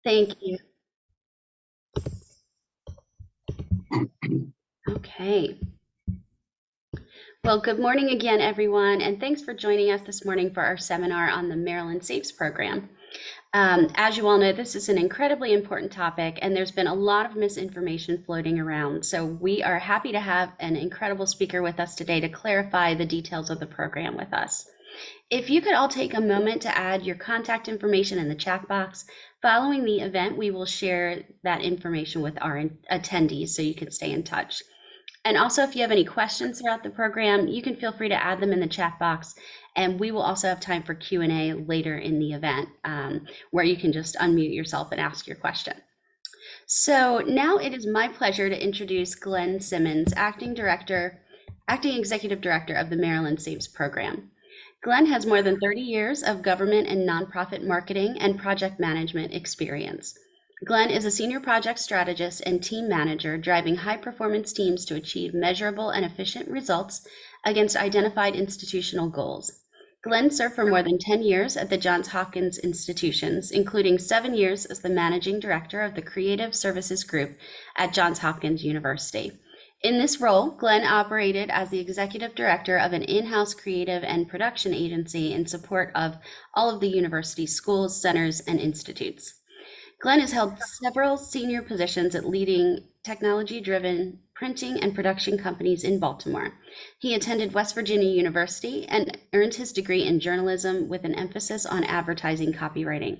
Thank you. Okay. Well, good morning again, everyone, and thanks for joining us this morning for our seminar on the Maryland Saves program. As you all know, this is an incredibly important topic, and there's been a lot of misinformation floating around. So we are happy to have an incredible speaker with us today to clarify the details of the program with us. If you could all take a moment to add your contact information in the chat box. Following the event, we will share that information with our attendees so you can stay in touch. And also, if you have any questions throughout the program, you can feel free to add them in the chat box. And we will also have time for Q&A later in the event, where you can just unmute yourself and ask your question. So now it is my pleasure to introduce Glenn Simmons, Acting Executive Director of the Maryland Saves program. Glenn has more than 30 years of government and nonprofit marketing and project management experience. Glenn is a senior project strategist and team manager, driving high-performance teams to achieve measurable and efficient results against identified institutional goals. Glenn served for more than 10 years at the Johns Hopkins institutions, including 7 years as the managing director of the Creative Services Group at Johns Hopkins University. In this role, Glenn operated as the executive director of an in-house creative and production agency in support of all of the university's schools, centers, and institutes. Glenn has held several senior positions at leading technology-driven printing and production companies in Baltimore. He attended West Virginia University and earned his degree in journalism with an emphasis on advertising copywriting.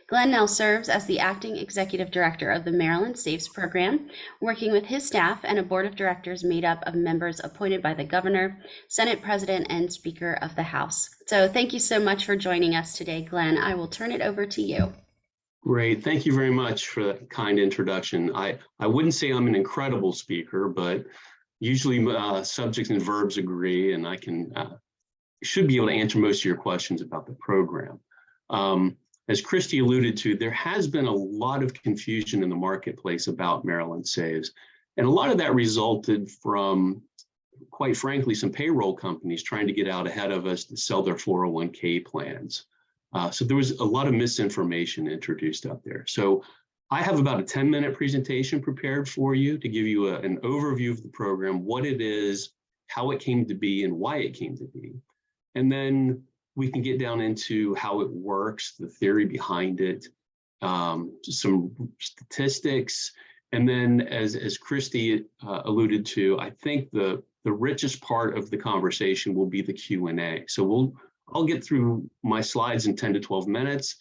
Glenn now serves as the acting executive director of the Maryland Saves program, working with his staff and a board of directors made up of members appointed by the governor, Senate president, and Speaker of the House. So thank you so much for joining us today, Glenn. I will turn it over to you. Great. Thank you very much for that kind introduction. I wouldn't say I'm an incredible speaker, but usually subjects and verbs agree, and I should be able to answer most of your questions about the program. As Christy alluded to, there has been a lot of confusion in the marketplace about Maryland Saves, and a lot of that resulted from, quite frankly, some payroll companies trying to get out ahead of us to sell their 401k plans. So there was a lot of misinformation introduced out there. So I have about a 10-minute presentation prepared for you to give you an overview of the program, what it is, how it came to be, and why it came to be. And then we can get down into how it works, the theory behind it, some statistics. And then as Christy alluded to, I think the richest part of the conversation will be the Q&A. So I'll get through my slides in 10 to 12 minutes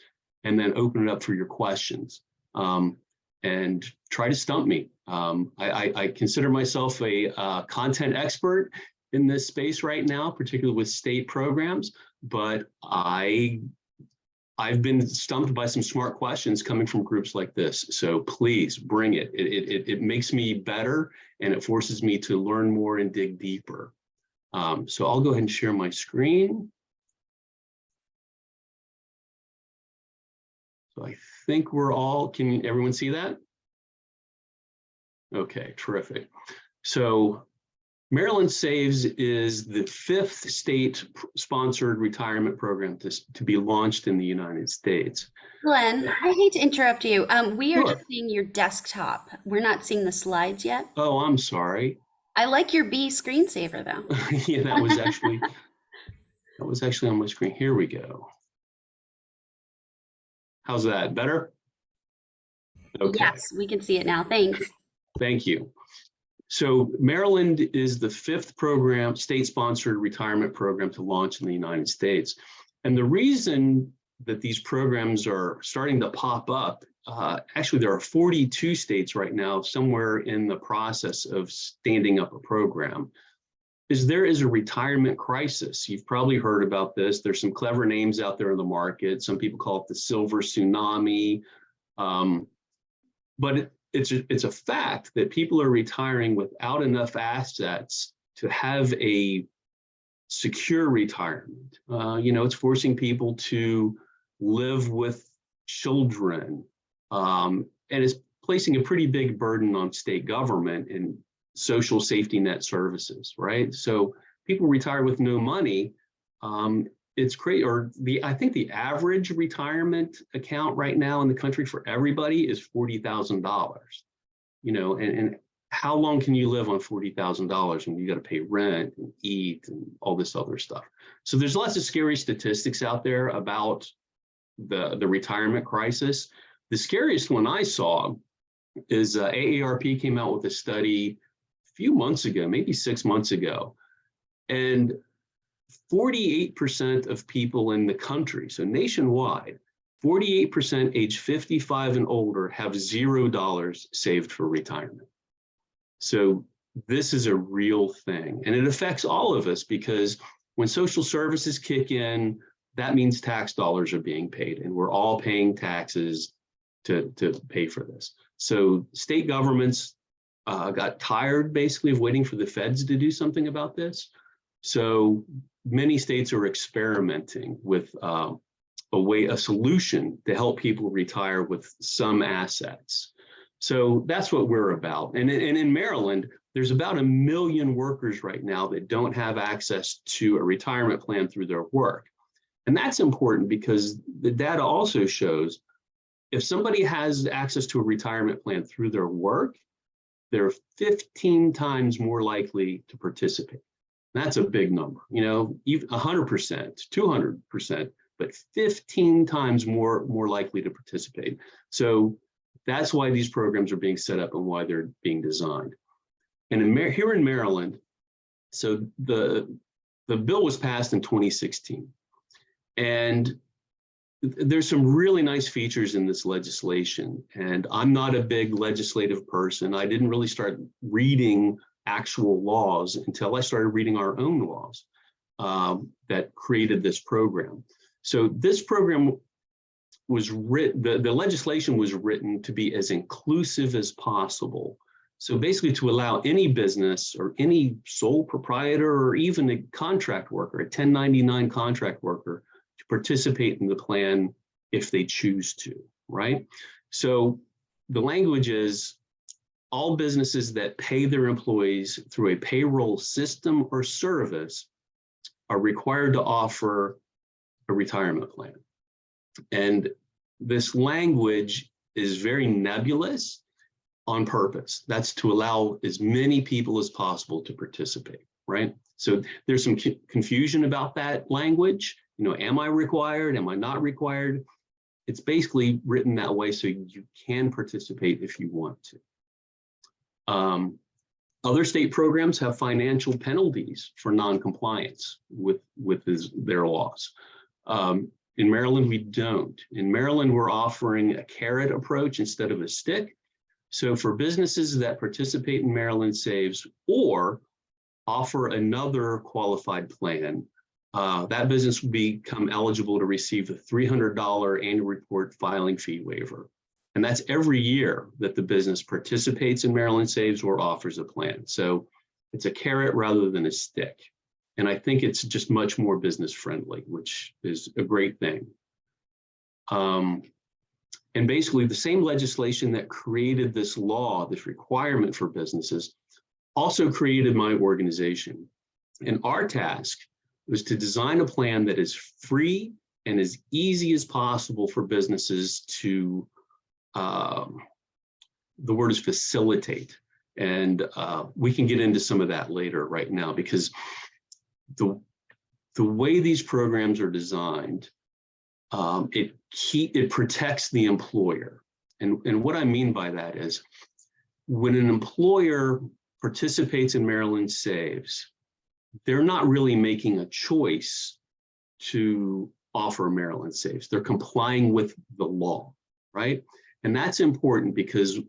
and then open it up for your questions and try to stump me. I consider myself a content expert in this space right now, particularly with state programs, but I've been stumped by some smart questions coming from groups like this. So please bring it. It makes me better and it forces me to learn more and dig deeper. So I'll go ahead and share my screen. So I think can everyone see that? Okay, terrific. So Maryland Saves is the 5th state-sponsored retirement program to be launched in the United States. Glenn, I hate to interrupt you. We are Sure. just seeing your desktop. We're not seeing the slides yet. Oh, I'm sorry. I like your B screensaver, though. Yeah, that was actually on my screen. Here we go. How's that? Better? Okay. Yes, we can see it now. Thanks. Thank you. So Maryland is the 5th state-sponsored retirement program to launch in the United States. And the reason that these programs are starting to pop up, actually there are 42 states right now somewhere in the process of standing up a program, is there is a retirement crisis. You've probably heard about this. There's some clever names out there in the market. Some people call it the silver tsunami. But it's a fact that people are retiring without enough assets to have a secure retirement. It's forcing people to live with children, and it's placing a pretty big burden on state government and social safety net services, right? So people retire with no money. it's great. Or I think the average retirement account right now in the country for everybody is $40,000. And how long can you live on $40,000 when you got to pay rent and eat and all this other stuff? So there's lots of scary statistics out there about the retirement crisis. The scariest one I saw is AARP came out with a study a few months ago, maybe 6 months ago, and 48% of people in the country, so nationwide, 48% age 55 and older have $0 saved for retirement. So this is a real thing, and it affects all of us because when social services kick in, that means tax dollars are being paid, and we're all paying taxes to pay for this. So state governments got tired basically of waiting for the feds to do something about this. So many states are experimenting with a solution to help people retire with some assets. So that's what we're about. And in Maryland, there's about 1 million workers right now that don't have access to a retirement plan through their work. And that's important because the data also shows if somebody has access to a retirement plan through their work, they're 15 times more likely to participate. That's a big number, even 100%, 200%, but 15 times more likely to participate. So that's why these programs are being set up and why they're being designed. And here in Maryland, so the bill was passed in 2016, and there's some really nice features in this legislation. And I'm not a big legislative person. I didn't really start reading actual laws until I started reading our own laws that created this program. So this program was written, the legislation was written to be as inclusive as possible. So basically to allow any business or any sole proprietor or even a contract worker, a 1099 contract worker, to participate in the plan if they choose to, right? So the language is all businesses that pay their employees through a payroll system or service are required to offer a retirement plan. And this language is very nebulous on purpose. That's to allow as many people as possible to participate, right? So there's some confusion about that language. Am I required? Am I not required? It's basically written that way so you can participate if you want to. Other state programs have financial penalties for non-compliance with their laws. In Maryland, we don't. In Maryland, we're offering a carrot approach instead of a stick. So for businesses that participate in MarylandSaves or offer another qualified plan, that business will become eligible to receive the $300 annual report filing fee waiver. And that's every year that the business participates in MarylandSaves or offers a plan. So it's a carrot rather than a stick. And I think it's just much more business friendly, which is a great thing. And basically the same legislation that created this law, this requirement for businesses, also created my organization. And our task was to design a plan that is free and as easy as possible for businesses to, the word is facilitate. And we can get into some of that later right now, because the way these programs are designed, it protects the employer. And what I mean by that is when an employer participates in MarylandSaves, they're not really making a choice to offer MarylandSaves. They're complying with the law, right? And that's important because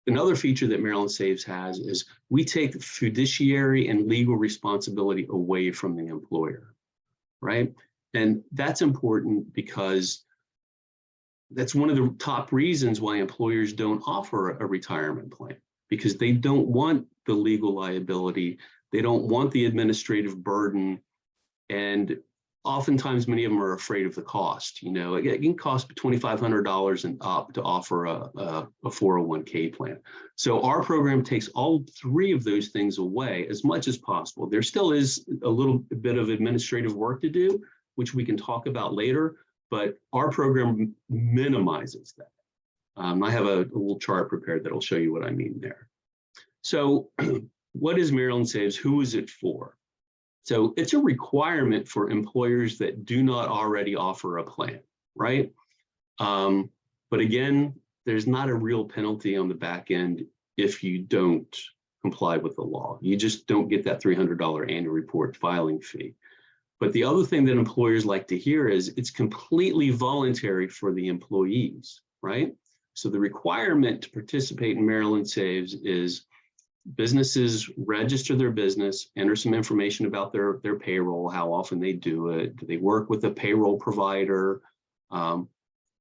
another feature that MarylandSaves has is we take fiduciary and legal responsibility away from the employer, right? And that's important because that's one of the top reasons why employers don't offer a retirement plan, because they don't want the legal liability. They don't want the administrative burden. And oftentimes many of them are afraid of the cost. It can cost $2,500 and up to offer a 401k plan. So our program takes all three of those things away as much as possible. There still is a little bit of administrative work to do, which we can talk about later, but our program minimizes that. I have a little chart prepared that'll show you what I mean there. So what is Maryland Saves? Who is it for? So it's a requirement for employers that do not already offer a plan, right? But again, there's not a real penalty on the back end if you don't comply with the law. You just don't get that $300 annual report filing fee. But the other thing that employers like to hear is it's completely voluntary for the employees, right? So the requirement to participate in Maryland Saves is businesses register their business, enter some information about their payroll, how often they do it, do they work with a payroll provider?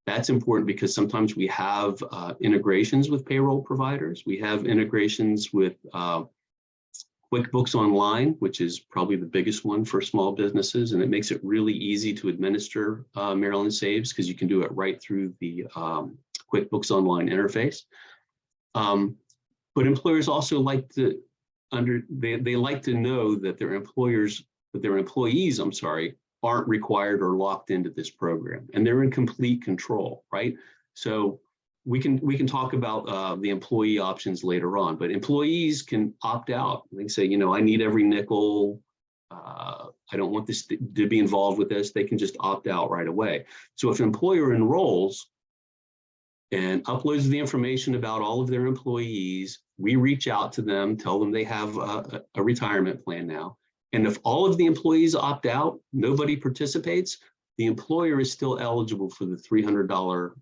That's important because sometimes we have integrations with payroll providers. We have integrations with QuickBooks Online, which is probably the biggest one for small businesses, and it makes it really easy to administer Maryland Saves because you can do it right through the QuickBooks Online interface. But employers also like to they like to know that their employees, I'm sorry, aren't required or locked into this program, and they're in complete control, right? So we can talk about the employee options later on, but employees can opt out. They can say, you know, I need every nickel. I don't want this to be involved with this. They can just opt out right away. So if an employer enrolls and uploads the information about all of their employees, we reach out to them, tell them they have a retirement plan now. And if all of the employees opt out, nobody participates, the employer is still eligible for the $300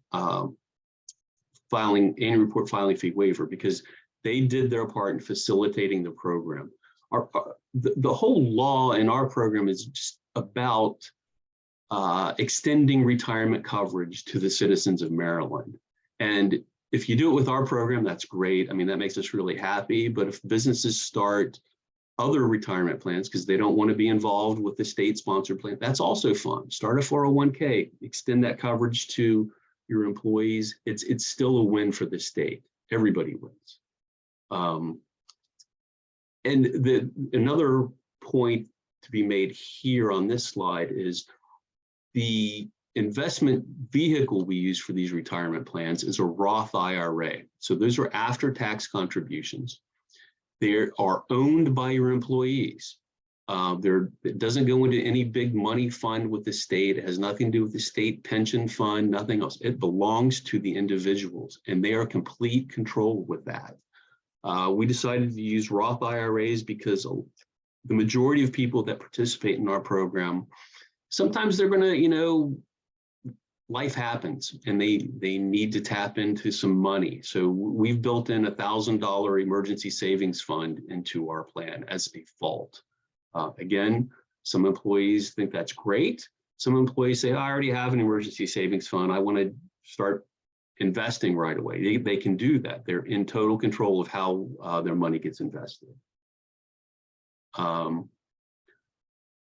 annual report filing fee waiver because they did their part in facilitating the program. The whole law in our program is just about extending retirement coverage to the citizens of Maryland. And if you do it with our program, that's great. I mean, that makes us really happy. But if businesses start other retirement plans because they don't want to be involved with the state-sponsored plan, that's also fun. Start a 401k, extend that coverage to your employees. It's still a win for the state. Everybody wins. And another point to be made here on this slide is the investment vehicle we use for these retirement plans is a Roth IRA. So those are after-tax contributions. They are owned by your employees. It doesn't go into any big money fund with the state. It has nothing to do with the state pension fund, nothing else. It belongs to the individuals, and they are complete control with that. We decided to use Roth IRAs because the majority of people that participate in our program, sometimes they're going to, you know, life happens and they need to tap into some money. So we've built in $1,000 emergency savings fund into our plan as a default. Again, some employees think that's great. Some employees say, I already have an emergency savings fund. I want to start investing right away. They can do that. They're in total control of how their money gets invested. So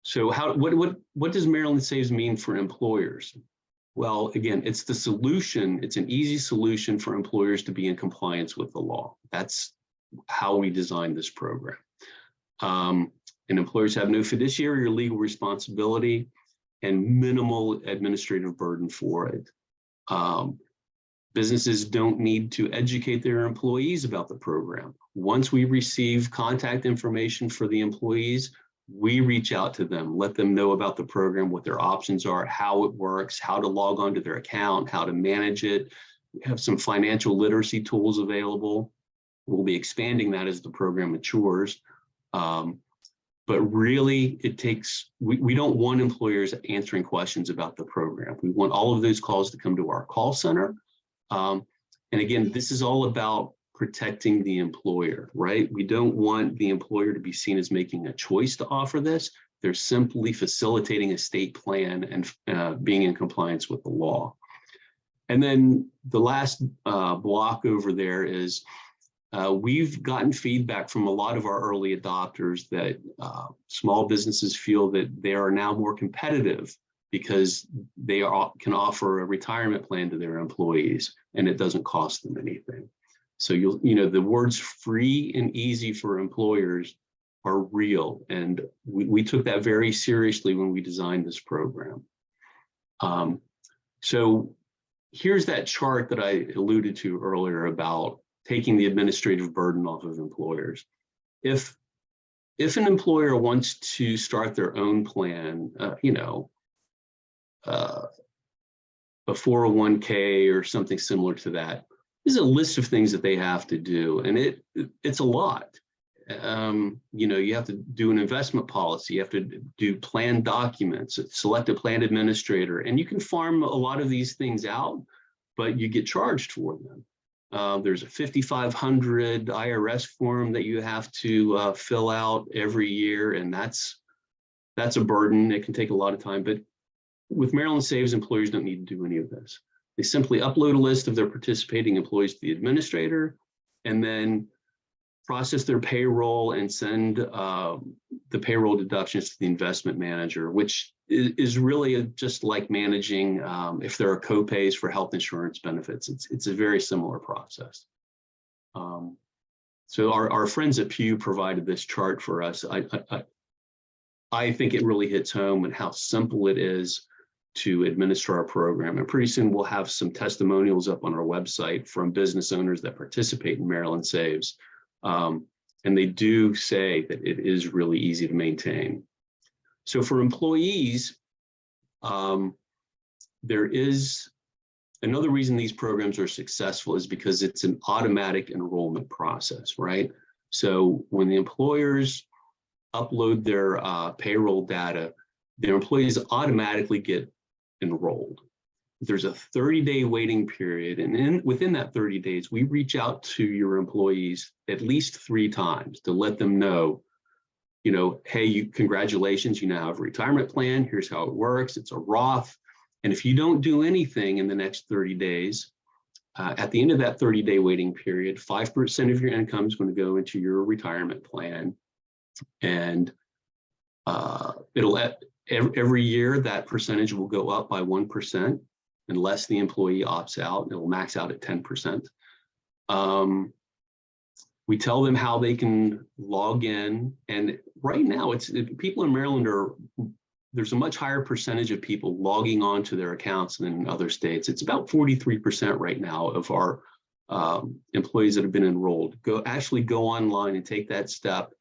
what does Maryland Saves mean for employers? Well, again, it's the solution. It's an easy solution for employers to be in compliance with the law. That's how we designed this program. And employers have no fiduciary or legal responsibility and minimal administrative burden for it. Businesses don't need to educate their employees about the program. Once we receive contact information for the employees, we reach out to them, let them know about the program, what their options are, how it works, how to log on to their account, how to manage it. We have some financial literacy tools available. We'll be expanding that as the program matures. But really, we don't want employers answering questions about the program. We want all of those calls to come to our call center. And again, this is all about protecting the employer, right? We don't want the employer to be seen as making a choice to offer this. They're simply facilitating a state plan and being in compliance with the law. And then the last block over there is we've gotten feedback from a lot of our early adopters that small businesses feel that they are now more competitive because they can offer a retirement plan to their employees and it doesn't cost them anything. So the words free and easy for employers are real. And we took that very seriously when we designed this program. So here's that chart that I alluded to earlier about taking the administrative burden off of employers. If an employer wants to start their own plan, a 401k or something similar to that, there's a list of things that they have to do, and it's a lot. You have to do an investment policy, you have to do plan documents, select a plan administrator, and you can farm a lot of these things out, but you get charged for them. There's a 5,500 IRS form that you have to fill out every year, and that's a burden. It can take a lot of time, but with Maryland Saves, employers don't need to do any of this. They simply upload a list of their participating employees to the administrator, and then process their payroll and send the payroll deductions to the investment manager, which is really just like managing if there are co-pays for health insurance benefits. It's a very similar process. So our friends at Pew provided this chart for us. I think it really hits home and how simple it is to administer our program. And pretty soon we'll have some testimonials up on our website from business owners that participate in Maryland Saves. And they do say that it is really easy to maintain. So for employees, there is another reason these programs are successful is because it's an automatic enrollment process, right? So when the employers upload their payroll data, their employees automatically get enrolled. There's a 30-day waiting period, and within that 30 days, we reach out to your employees at least 3 times to let them know, hey, congratulations, you now have a retirement plan. Here's how it works. It's a Roth. And if you don't do anything in the next 30 days, at the end of that 30-day waiting period, 5% of your income is going to go into your retirement plan. And every year that percentage will go up by 1%. Unless the employee opts out, it will max out at 10%. We tell them how they can log in. And right now, people in Maryland there's a much higher percentage of people logging on to their accounts than in other states. It's about 43% right now of our employees that have been enrolled actually go online and take that step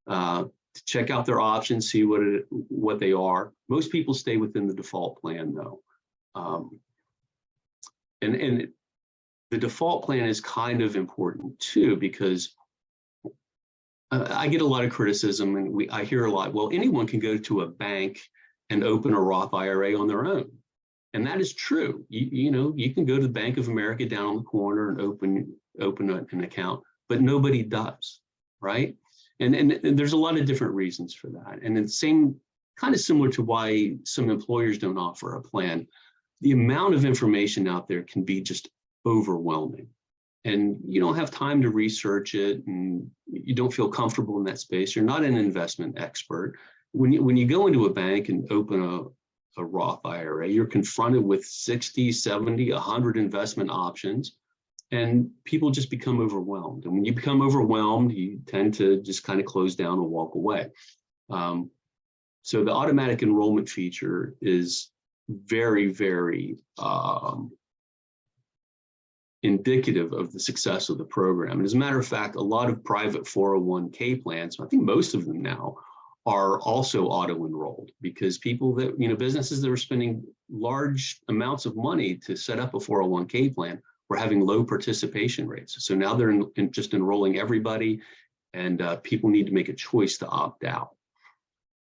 to check out their options, see what they are. Most people stay within the default plan though. And the default plan is kind of important too, because I get a lot of criticism, and I hear a lot, well, anyone can go to a bank and open a Roth IRA on their own. And that is true. You can go to the Bank of America down on the corner and open an account, but nobody does, right? And there's a lot of different reasons for that. And it's kind of similar to why some employers don't offer a plan. The amount of information out there can be just overwhelming, and you don't have time to research it, and you don't feel comfortable in that space. You're not an investment expert. When you go into a bank and open a Roth IRA, you're confronted with 60, 70, 100 investment options, and people just become overwhelmed. And when you become overwhelmed, you tend to just kind of close down and walk away. So the automatic enrollment feature is very, very indicative of the success of the program. And as a matter of fact, a lot of private 401k plans, I think most of them now, are also auto-enrolled, because people that, businesses that were spending large amounts of money to set up a 401k plan were having low participation rates. So now they're just enrolling everybody, and people need to make a choice to opt out.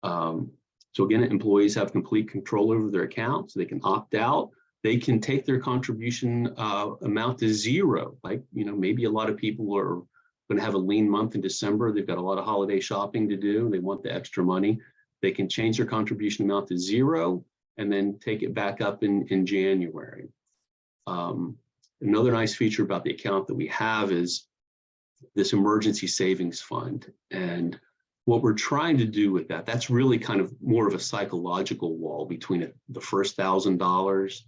So again, employees have complete control over their account, so they can opt out. They can take their contribution amount to zero. Like, maybe a lot of people are going to have a lean month in December. They've got a lot of holiday shopping to do. They want the extra money. They can change their contribution amount to zero and then take it back up in January. Another nice feature about the account that we have is this emergency savings fund. And what we're trying to do with that's really kind of more of a psychological wall between the first $1,000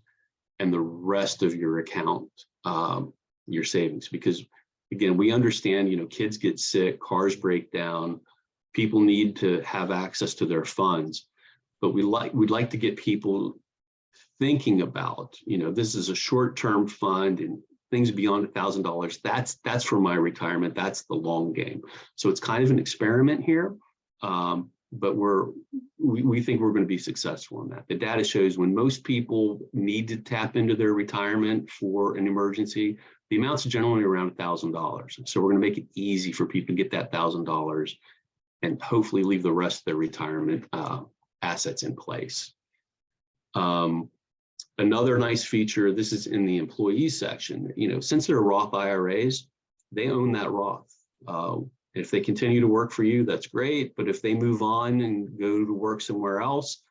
and the rest of your account, your savings. Because again, we understand, kids get sick, cars break down, people need to have access to their funds, but we'd like to get people thinking about, this is a short-term fund and things beyond $1,000. That's for my retirement. That's the long game. So it's kind of an experiment here, but we think we're going to be successful in that. The data shows when most people need to tap into their retirement for an emergency, the amounts are generally around $1,000. So we're going to make it easy for people to get that $1,000 and hopefully leave the rest of their retirement assets in place. Another nice feature, this is in the employee section, since they're Roth IRAs, they own that Roth. If they continue to work for you, that's great. But if they move on and go to work somewhere else,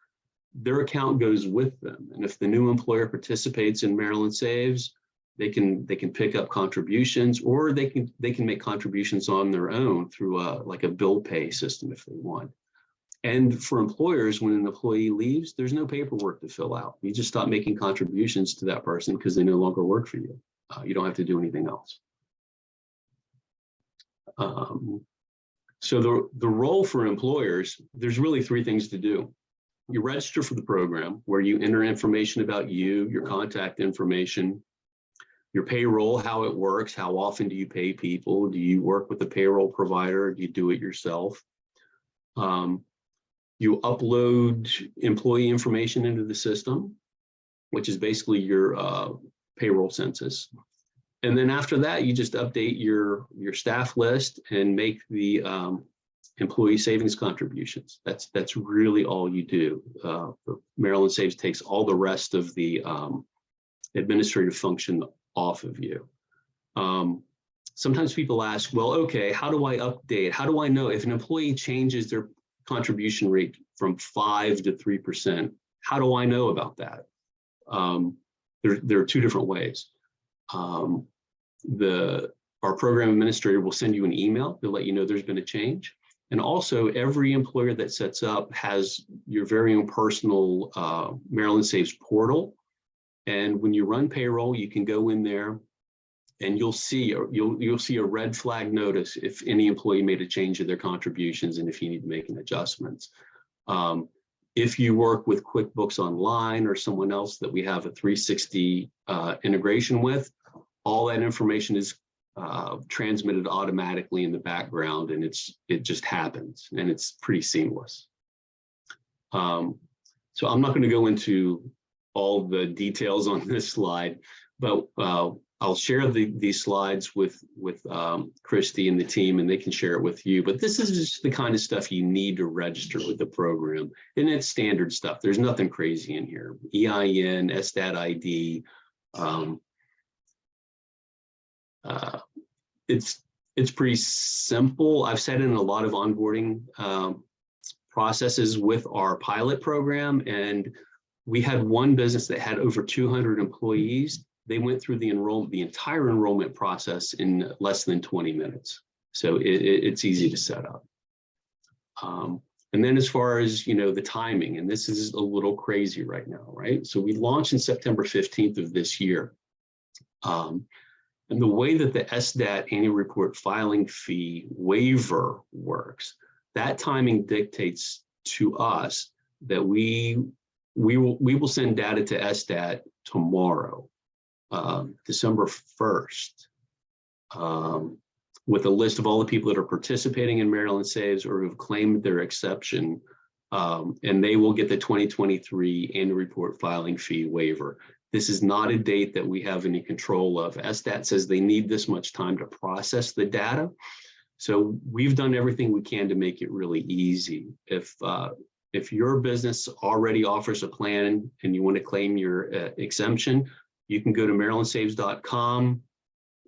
their account goes with them. And if the new employer participates in Maryland Saves, they can pick up contributions, or they can make contributions on their own through like a bill pay system if they want. And for employers, when an employee leaves, there's no paperwork to fill out. You just stop making contributions to that person because they no longer work for you. You don't have to do anything else. So the role for employers, there's really three things to do. You register for the program, where you enter information about you, your contact information, your payroll, how it works, how often do you pay people, do you work with a payroll provider, do you do it yourself? You upload employee information into the system, which is basically your payroll census. And then after that, you just update your staff list and make the employee savings contributions. That's really all you do. Maryland Saves takes all the rest of the administrative function off of you. Sometimes people ask, well, okay, how do I update? How do I know if an employee changes their contribution rate from 5 to 3%? How do I know about that? There are two different ways. Our program administrator will send you an email to let you know there's been a change. And also, every employer that sets up has your very own personal Maryland Saves portal. And when you run payroll, you can go in there and you'll see a red flag notice if any employee made a change in their contributions and if you need to make an adjustments. If you work with QuickBooks Online or someone else that we have a 360 integration with, all that information is transmitted automatically in the background, and it just happens, and it's pretty seamless. So I'm not going to go into all the details on this slide, but I'll share these slides with Christy and the team, and they can share it with you. But this is just the kind of stuff you need to register with the program, and it's standard stuff. There's nothing crazy in here. EIN, SDAT ID. It's pretty simple. I've sat in a lot of onboarding processes with our pilot program, and we had one business that had over 200 employees. They went through the entire enrollment process in less than 20 minutes. So it's easy to set up. And then as far as, the timing, and this is a little crazy right now, right? So we launched in September 15th of this year. And the way that the SDAT annual report filing fee waiver works, that timing dictates to us that we will send data to SDAT tomorrow, December 1st, with a list of all the people that are participating in Maryland Saves or who have claimed their exception, and they will get the 2023 annual report filing fee waiver. This is not a date that we have any control of. SDAT says they need this much time to process the data. So we've done everything we can to make it really easy. If your business already offers a plan and you want to claim your exemption, you can go to MarylandSaves.com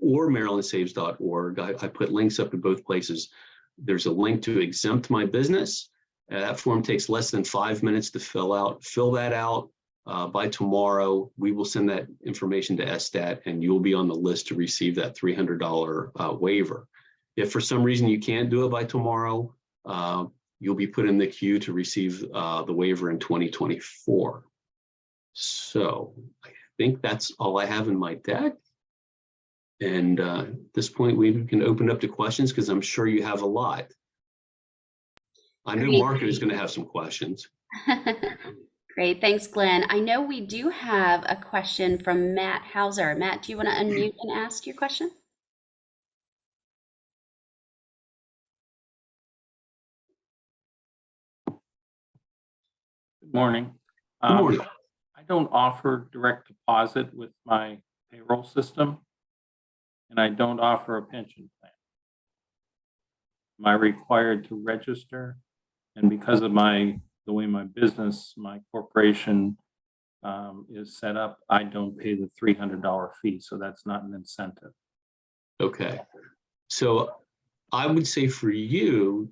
or MarylandSaves.org. I put links up to both places. There's a link to exempt my business. That form takes less than 5 minutes to fill out. Fill that out. By tomorrow, we will send that information to SDAT, and you'll be on the list to receive that $300 waiver. If for some reason you can't do it by tomorrow, you'll be put in the queue to receive the waiver in 2024. So I think that's all I have in my deck. And at this point, we can open up to questions because I'm sure you have a lot. I know Great. Marco is going to have some questions. Great, thanks, Glenn. I know we do have a question from Matt Hauser. Matt, do you want to unmute and ask your question? Good morning. Good morning. I don't offer direct deposit with my payroll system, and I don't offer a pension plan. Am I required to register? And because of the way my business, my corporation is set up, I don't pay the $300 fee, so that's not an incentive. Okay. So I would say for you,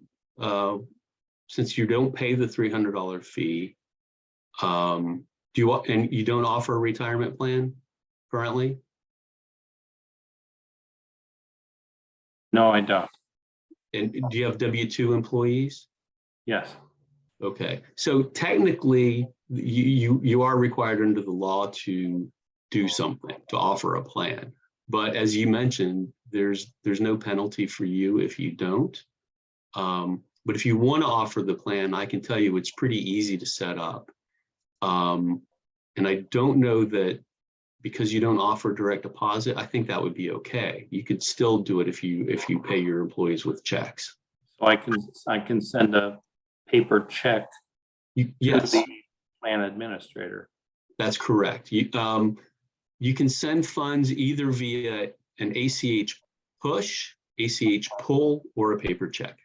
since you don't pay the $300 fee, and you don't offer a retirement plan currently? No, I don't. And do you have W-2 employees? Yes. Okay, so technically, you are required under the law to do something, to offer a plan. But as you mentioned, there's no penalty for you if you don't. But if you want to offer the plan, I can tell you it's pretty easy to set up. And I don't know that because you don't offer direct deposit, I think that would be okay. You could still do it if you pay your employees with checks. So I can send a paper check Yes, to the plan administrator. that's correct. You can send funds either via an ACH push, ACH pull, or a paper check.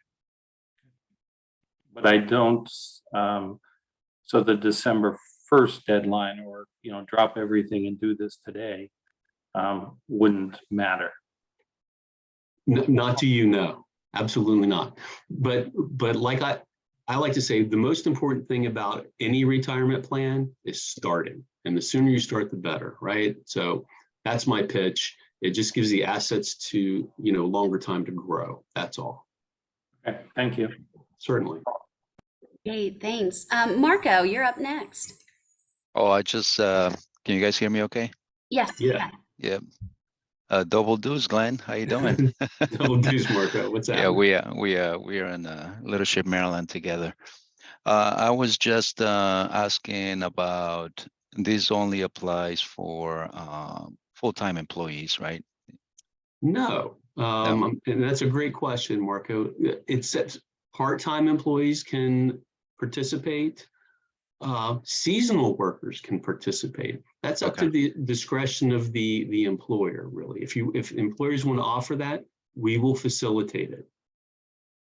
But I don't, so the December 1st deadline, or, drop everything and do this today, wouldn't matter. Not to you, no, absolutely not. But like I like to say, the most important thing about any retirement plan is starting. And the sooner you start, the better, right? So that's my pitch. It just gives the assets to, longer time to grow. That's all. Okay, thank you. Certainly. Great, thanks. Marco, you're up next. Oh, can you guys hear me okay? Yes. Yeah. Yeah. Double deuce, Glenn. How you doing? Double deuce, Marco. What's that? Yeah, we are in Leadership Maryland together. I was just asking about, this only applies for full-time employees, right? No. And that's a great question, Marco. It says part-time employees can participate. Seasonal workers can participate. That's up to the discretion of the employer, really. If employers want to offer that, we will facilitate it.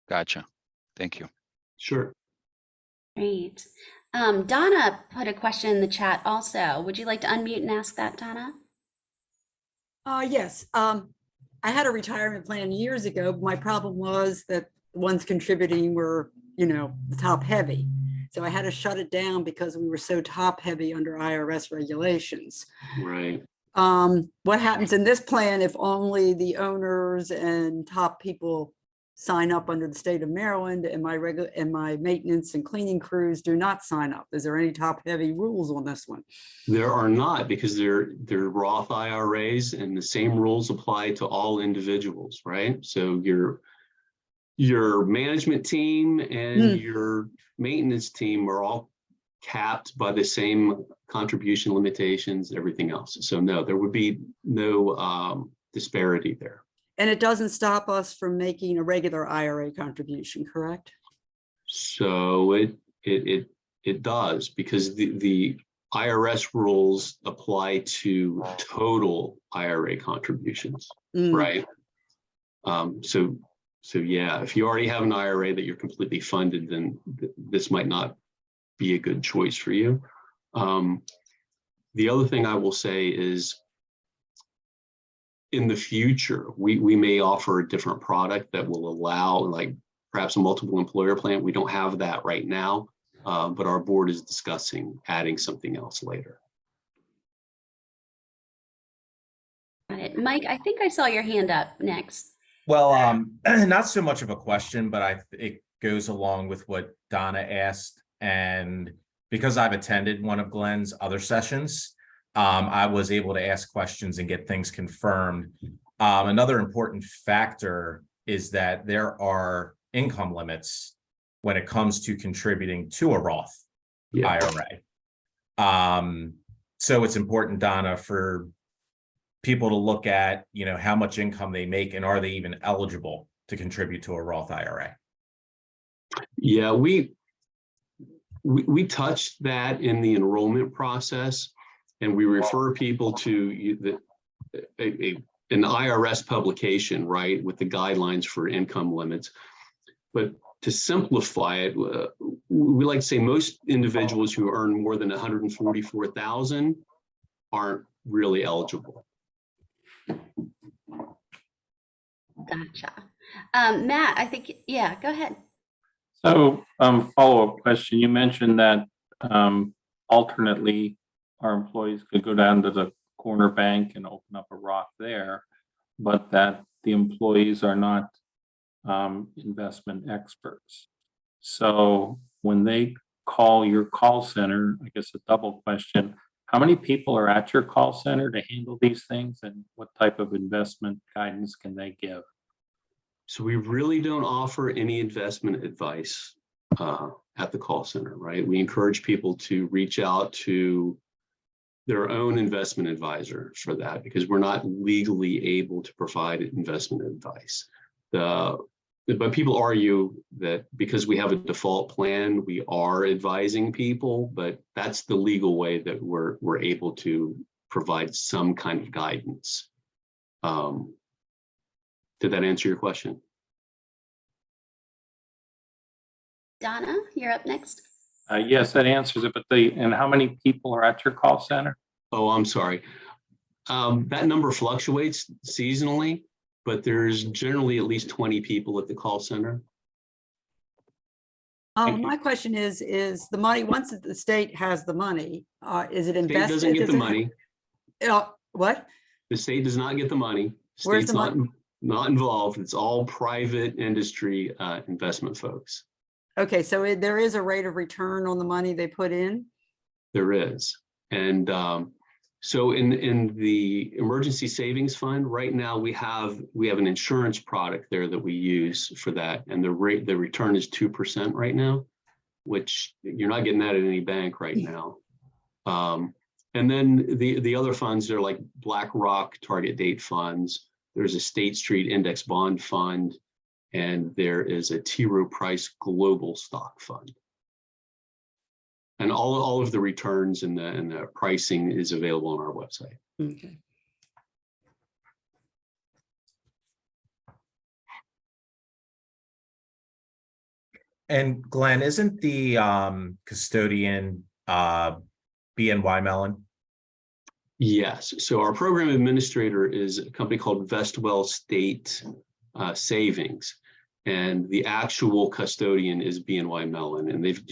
Gotcha. Thank you. Sure. Great. Donna put a question in the chat also. Would you like to unmute and ask that, Donna? Yes. I had a retirement plan years ago. But my problem was that the ones contributing were, top heavy. So I had to shut it down because we were so top heavy under IRS regulations. Right. What happens in this plan if only the owners and top people sign up under the state of Maryland, and my maintenance and cleaning crews do not sign up? Is there any top heavy rules on this one? There are not, because they're Roth IRAs, and the same rules apply to all individuals, right? So your management team and your maintenance team are all capped by the same contribution limitations, everything else. So no, there would be no disparity there. And it doesn't stop us from making a regular IRA contribution, correct? So it does, because the IRS rules apply to total IRA contributions, right? So yeah, if you already have an IRA that you're completely funded, then this might not be a good choice for you. The other thing I will say is, in the future, we may offer a different product that will allow, like perhaps a multiple employer plan. We don't have that right now, but our board is discussing adding something else later. Got it. Mike, I think I saw your hand up next. Well, not so much of a question, but it goes along with what Donna asked. And because I've attended one of Glenn's other sessions, I was able to ask questions and get things confirmed. Another important factor is that there are income limits when it comes to contributing to a Roth IRA. So it's important, Donna, for people to look at, how much income they make and are they even eligible to contribute to a Roth IRA? Yeah, we touched that in the enrollment process, and we refer people to an IRS publication, right, with the guidelines for income limits. But to simplify it, we like to say most individuals who earn more than 144,000 aren't really eligible. Gotcha. Matt, I think, yeah, go ahead. So, follow-up question. You mentioned that alternately, our employees could go down to the corner bank and open up a Roth there, but that the employees are not investment experts. So when they call your call center, I guess a double question, how many people are at your call center to handle these things, and what type of investment guidance can they give? So we really don't offer any investment advice at the call center, right? We encourage people to reach out to their own investment advisor for that, because we're not legally able to provide investment advice. But people argue that because we have a default plan, we are advising people, but that's the legal way that we're able to provide some kind of guidance. Did that answer your question? Donna, you're up next. Yes, that answers it, but and how many people are at your call center? Oh, I'm sorry. That number fluctuates seasonally, but there's generally at least 20 people at the call center. My question is the money, once the state has the money, is it The invested? state doesn't get the money. What? The state does not get the money. Where's the State's not involved. It's all private industry investment folks. Okay, so there is a rate of return on the money they put in? There is. And so in the emergency savings fund right now, we have an insurance product there that we use for that, and the return is 2% right now, which you're not getting that at any bank right now. And then the other funds are like BlackRock target date funds. There's a State Street index bond fund, and there is a T. Rowe Price global stock fund. And all of the returns and the pricing is available on our website. Okay. And Glenn, isn't the custodian BNY Mellon? Yes. So our program administrator is a company called Vestwell State Savings, and the actual custodian is BNY Mellon, and they've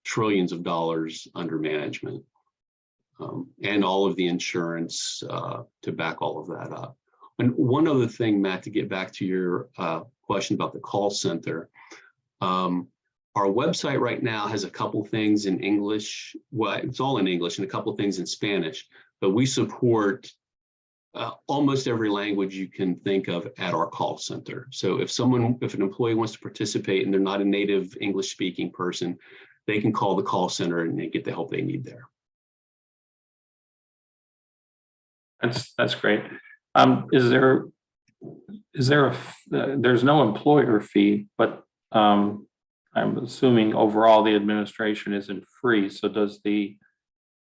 trillions of dollars under management, and all of the insurance to back all of that up. And one other thing, Matt, to get back to your question about the call center, our website right now has a couple things in English. Well, it's all in English and a couple things in Spanish, but we support almost every language you can think of at our call center. So if an employee wants to participate and they're not a native English speaking person, they can call the call center and they get the help they need there. That's great. There's no employer fee, but I'm assuming overall the administration isn't free. So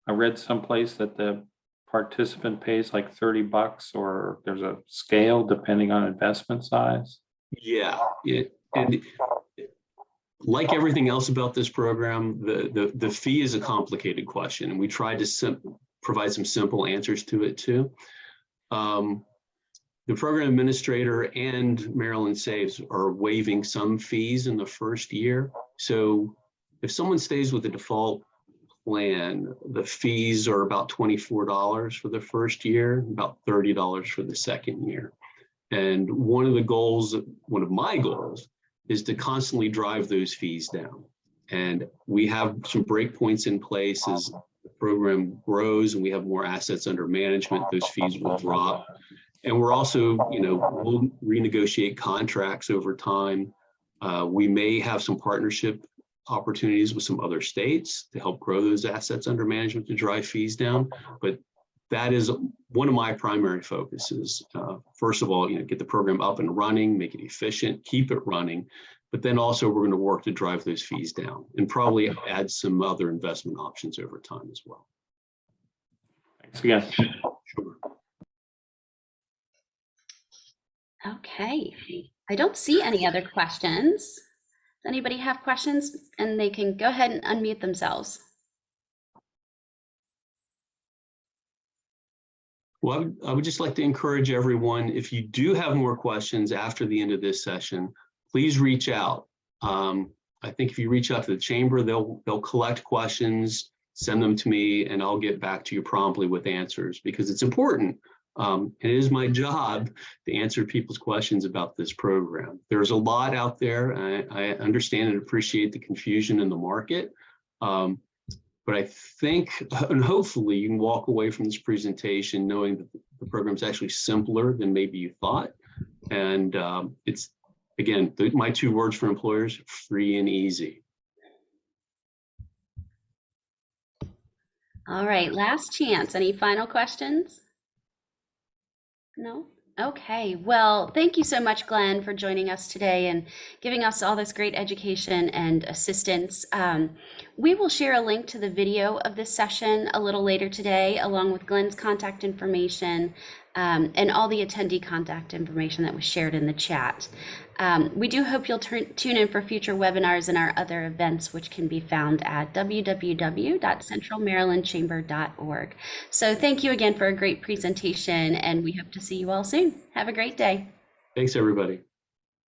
I read someplace that the participant pays like $30, or there's a scale depending on investment size. Yeah, and like everything else about this program, the fee is a complicated question, and we tried to provide some simple answers to it too. The program administrator and MarylandSaves are waiving some fees in the first year. So if someone stays with the default plan, the fees are about $24 for the first year, about $30 for the second year. And one of my goals is to constantly drive those fees down. And we have some breakpoints in place as the program grows and we have more assets under management, those fees will drop. And we're also, we'll renegotiate contracts over time We may have some partnership opportunities with some other states to help grow those assets under management to drive fees down. But that is one of my primary focuses. First of all, get the program up and running, make it efficient, keep it running. But then also we're going to work to drive those fees down and probably add some other investment options over time as well. Thanks again. Sure. Okay, I don't see any other questions. Does anybody have questions? And they can go ahead and unmute themselves. Well, I would just like to encourage everyone, if you do have more questions after the end of this session, please reach out. I think if you reach out to the chamber, they'll collect questions, send them to me, and I'll get back to you promptly with answers because it's important. It is my job to answer people's questions about this program. There's a lot out there. I understand and appreciate the confusion in the market. But I think, and hopefully you can walk away from this presentation knowing that the program is actually simpler than maybe you thought. And it's, again, my 2 words for employers, free and easy. All right, last chance. Any final questions? No? Okay, well, thank you so much, Glenn, for joining us today and giving us all this great education and assistance. We will share a link to the video of this session a little later today, along with Glenn's contact information and all the attendee contact information that was shared in the chat. We do hope you'll tune in for future webinars and our other events, which can be found at www.centralmarylandchamber.org. So thank you again for a great presentation, and we hope to see you all soon. Have a great day. Thanks, everybody.